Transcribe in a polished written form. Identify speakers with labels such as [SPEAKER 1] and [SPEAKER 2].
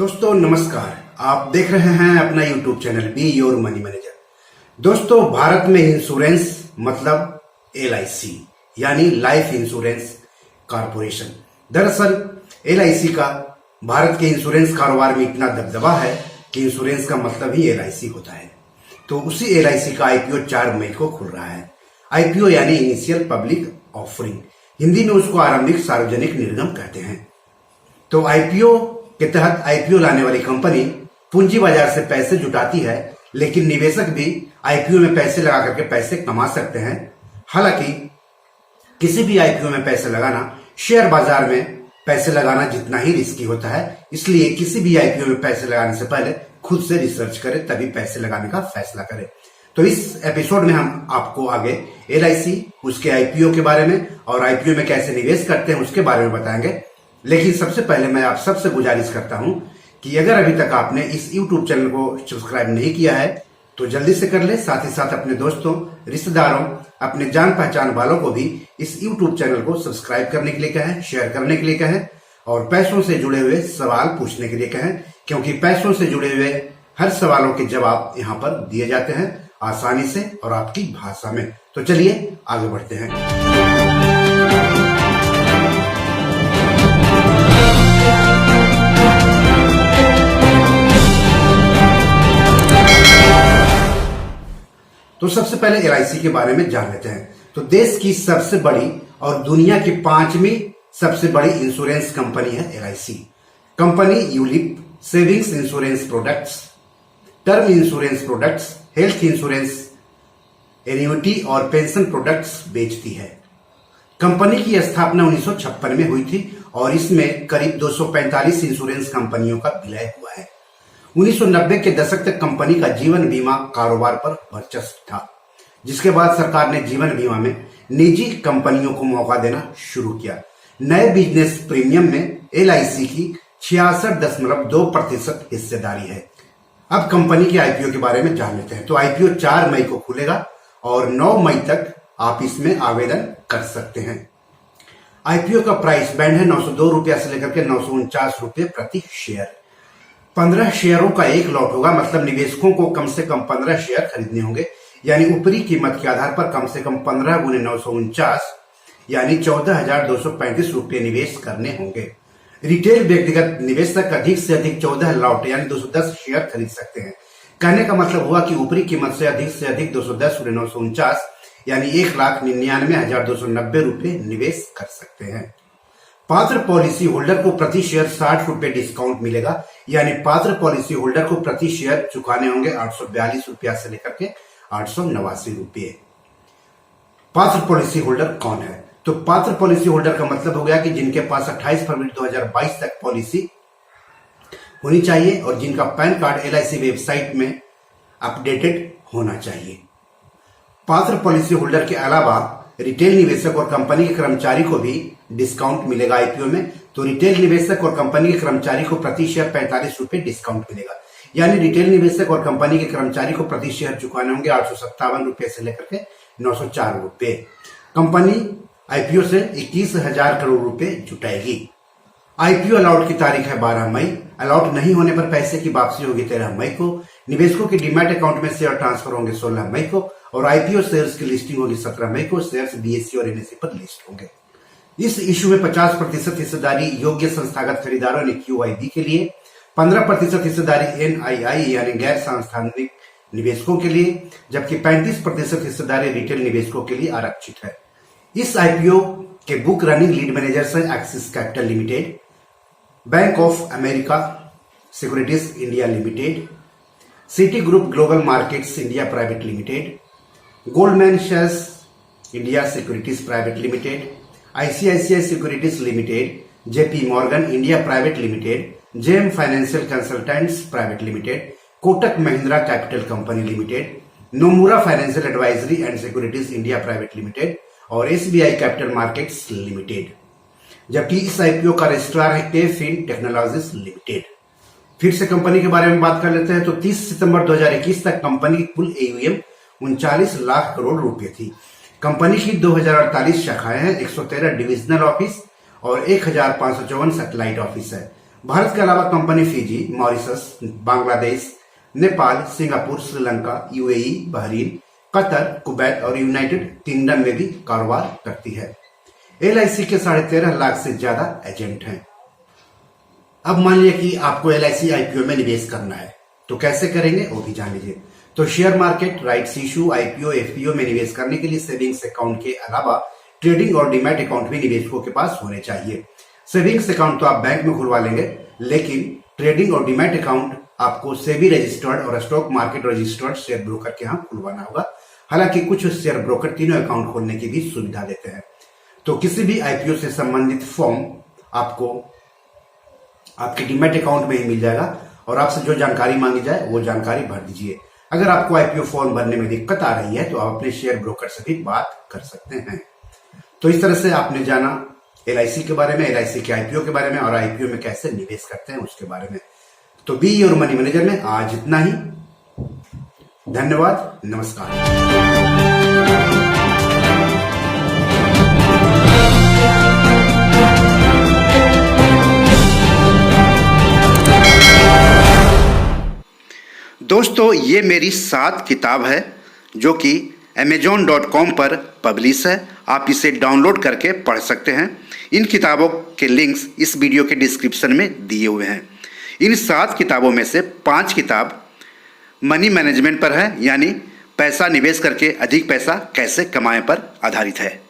[SPEAKER 1] दोस्तों नमस्कार, आप देख रहे हैं अपना YouTube channel be your money manager. दोस्तों, भारत में इंश्योरेंस मतलब LIC यानी लाइफ इंश्योरेंस कॉर्पोरेशन। दरअसल LIC का भारत के इंश्योरेंस कारोबार में इतना दबदबा है कि इंश्योरेंस का मतलब ही LIC होता है। तो उसी LIC का IPO 4 मई को खुल रहा है। IPO यानी इनिशियल पब्लिक ऑफरिंग, हिंदी में उसको आरंभिक सार्वजनिक निर्गम कहते हैं। तो IPO के तहत IPO लाने वाली कंपनी पूंजी बाजार से पैसे जुटाती है, लेकिन निवेशक भी IPO में पैसे लगा करके पैसे कमा सकते हैं। हालांकि किसी भी IPO में पैसे लगाना शेयर बाजार में पैसे लगाना जितना ही रिस्की होता है, इसलिए किसी भी IPO में पैसे लगाने से पहले खुद से रिसर्च करें, तभी पैसे लगाने का फैसला करें। तो इस एपिसोड में हम आपको आगे LIC, उसके IPO के बारे में और IPO में कैसे निवेश करते हैं उसके बारे में बताएंगे। लेकिन सबसे पहले मैं आप सबसे गुजारिश करता हूं कि अगर अभी तक आपने इस YouTube चैनल को सब्सक्राइब नहीं किया है तो जल्दी से कर ले। साथ ही साथ अपने दोस्तों, रिश्तेदारों, अपने जान पहचान वालों को भी इस YouTube चैनल को सब्सक्राइब करने के लिए कहें, शेयर करने के लिए कहें और पैसों से जुड़े हुए सवाल पूछने के लिए कहें, क्योंकि पैसों से जुड़े हुए हर सवालों के जवाब यहाँ पर दिए जाते हैं आसानी से और आपकी भाषा में। तो चलिए आगे बढ़ते हैं। तो सबसे पहले LIC के बारे में जान लेते हैं। तो देश की सबसे बड़ी और दुनिया की 5वीं सबसे बड़ी इंश्योरेंस कंपनी है LIC। Company ULIP, savings insurance products, term insurance products, health insurance, annuity और पेंशन प्रोडक्ट्स बेचती है। कंपनी की स्थापना 1956 में हुई थी और इसमें करीब 245 इंश्योरेंस कंपनियों का विलय हुआ है। 1990 के दशक तक कंपनी का जीवन बीमा कारोबार पर वर्चस्व था, जिसके बाद सरकार ने जीवन बीमा में निजी कंपनियों को मौका देना शुरू किया। नए बिजनेस प्रीमियम में LIC की 66.2% हिस्सेदारी है। अब कंपनी के IPO के बारे में जान लेते हैं। तो IPO 4 मई को खुलेगा और 9 मई तक आप इसमें आवेदन कर सकते हैं। IPO का प्राइस बैंड है 902 रुपया से लेकर के 949 रुपये प्रति शेयर। 15 शेयरों का एक लॉट होगा, मतलब निवेशकों को कम से कम 15 शेयर खरीदने होंगे, यानी ऊपरी कीमत के आधार पर कम से कम 15 गुने 949 यानी 14,235 रुपये निवेश करने होंगे। रिटेल व्यक्तिगत निवेशक अधिक से अधिक 14 लॉट यानी 210 शेयर खरीद सकते हैं। कहने का मतलब हुआ कि ऊपरी कीमत से अधिक 210 गुने 949 यानी 1,99,290 रुपये निवेश कर सकते हैं। पात्र पॉलिसी होल्डर को प्रति शेयर 60 रुपये डिस्काउंट मिलेगा, यानी पात्र पॉलिसी होल्डर को प्रति शेयर चुकाने होंगे 842 रुपया से लेकर के 889 रुपये। पात्र पॉलिसी होल्डर कौन है? तो पात्र पॉलिसी होल्डर का मतलब हो गया कि जिनके पास 28 फरवरी 2022 तक पॉलिसी होनी चाहिए और जिनका पैन कार्ड LIC वेबसाइट में अपडेटेड होना चाहिए। पात्र पॉलिसी होल्डर के अलावा रिटेल निवेशक और कंपनी के कर्मचारी को भी डिस्काउंट मिलेगा IPO में। तो रिटेल निवेशक और कंपनी के कर्मचारी को प्रति शेयर 45 रुपये डिस्काउंट मिलेगा, यानी रिटेल निवेशक और कंपनी के कर्मचारी को प्रति शेयर चुकाने होंगे 857 रुपये से लेकर के 904 रुपये। कंपनी IPO से 21,000 करोड़ रुपए जुटाएगी। IPO अलॉट की तारीख है 12 मई। अलॉट नहीं होने पर पैसे की वापसी होगी 13 मई को। निवेशकों के डीमैट अकाउंट में शेयर ट्रांसफर होंगे 16 मई को और IPO शेयर्स की लिस्टिंग होगी 17 मई को। शेयर्स BSE और NSE पर लिस्ट होंगे। इस इशू में 50% हिस्सेदारी योग्य संस्थागत खरीदारों ने QIB के लिए, 15% हिस्सेदारी NII यानी गैर सांस्थानिक निवेशकों के लिए, जबकि 35% हिस्सेदारी रिटेल निवेशकों के लिए आरक्षित है। इस IPO के बुक रनिंग लीड मैनेजर्स हैं Axis Capital Limited, Bank of America Securities India Limited, Citigroup Global Markets India Private Limited, Goldman सैक्स India Securities Private Limited, ICICI Securities Limited, JP Morgan India Private Limited, JM Financial Consultants Private Limited, Kotak Mahindra Capital Company Limited, Nomura Financial Advisory and Securities India Private Limited और SBI Capital Markets Limited. जबकि इस IPO का registrar है KFin technologies limited. फिर से company के बारे में बात कर लेते हैं। तो 30 सितंबर 2021 तक कंपनी की कुल AUM 39 लाख करोड़ रुपए थी। कंपनी की 2048 शाखाएं हैं, 113 डिविजनल ऑफिस और 1554 सैटेलाइट ऑफिस है। भारत के अलावा company Fiji, Mauritius, Bangladesh, Nepal, Singapore, Sri Lanka, UAE, Bahrain, Qatar, Kuwait और यूनाइटेड किंगडम में भी कारोबार करती है। एलआईसी के 13.5 लाख से ज्यादा एजेंट हैं। अब मान लिया कि आपको एलआईसी आईपीओ में निवेश करना है, तो कैसे करेंगे वो भी जान लीजिए। तो share market, rights issue, IPO, FPO में निवेश करने के लिए सेविंग्स अकाउंट के अलावा ट्रेडिंग और डीमैट अकाउंट भी निवेशकों के पास होने चाहिए। सेविंग्स अकाउंट तो आप बैंक में खुलवा लेंगे, लेकिन ट्रेडिंग और डीमैट अकाउंट आपको सेबी रजिस्टर्ड और stock market registered share broker के यहाँ खुलवाना होगा। हालांकि कुछ शेयर ब्रोकर तीनों अकाउंट खोलने की भी सुविधा देते हैं। तो किसी भी आईपीओ से संबंधित फॉर्म आपको आपके डीमैट अकाउंट में ही मिल जाएगा और आपसे जो जानकारी मांगी जाए वो जानकारी भर दीजिए। अगर आपको आईपीओ फॉर्म भरने में दिक्कत आ रही है तो आप अपने शेयर ब्रोकर से भी बात कर सकते हैं। तो इस तरह से आपने जाना एलआईसी के बारे में, एलआईसी के आईपीओ के बारे में और आईपीओ में कैसे निवेश करते हैं उसके बारे में। तो बी योर मनी मैनेजर में आज इतना ही। धन्यवाद, नमस्कार। दोस्तों, ये मेरी 7 किताब है जो कि amazon.com पर पब्लिश है। आप इसे डाउनलोड करके पढ़ सकते हैं। इन किताबों के लिंक्स इस वीडियो के डिस्क्रिप्शन में दिए हुए हैं। इन 7 किताबों में से 5 किताब मनी मैनेजमेंट पर है, यानी पैसा निवेश करके अधिक पैसा कैसे कमाएं पर आधारित है।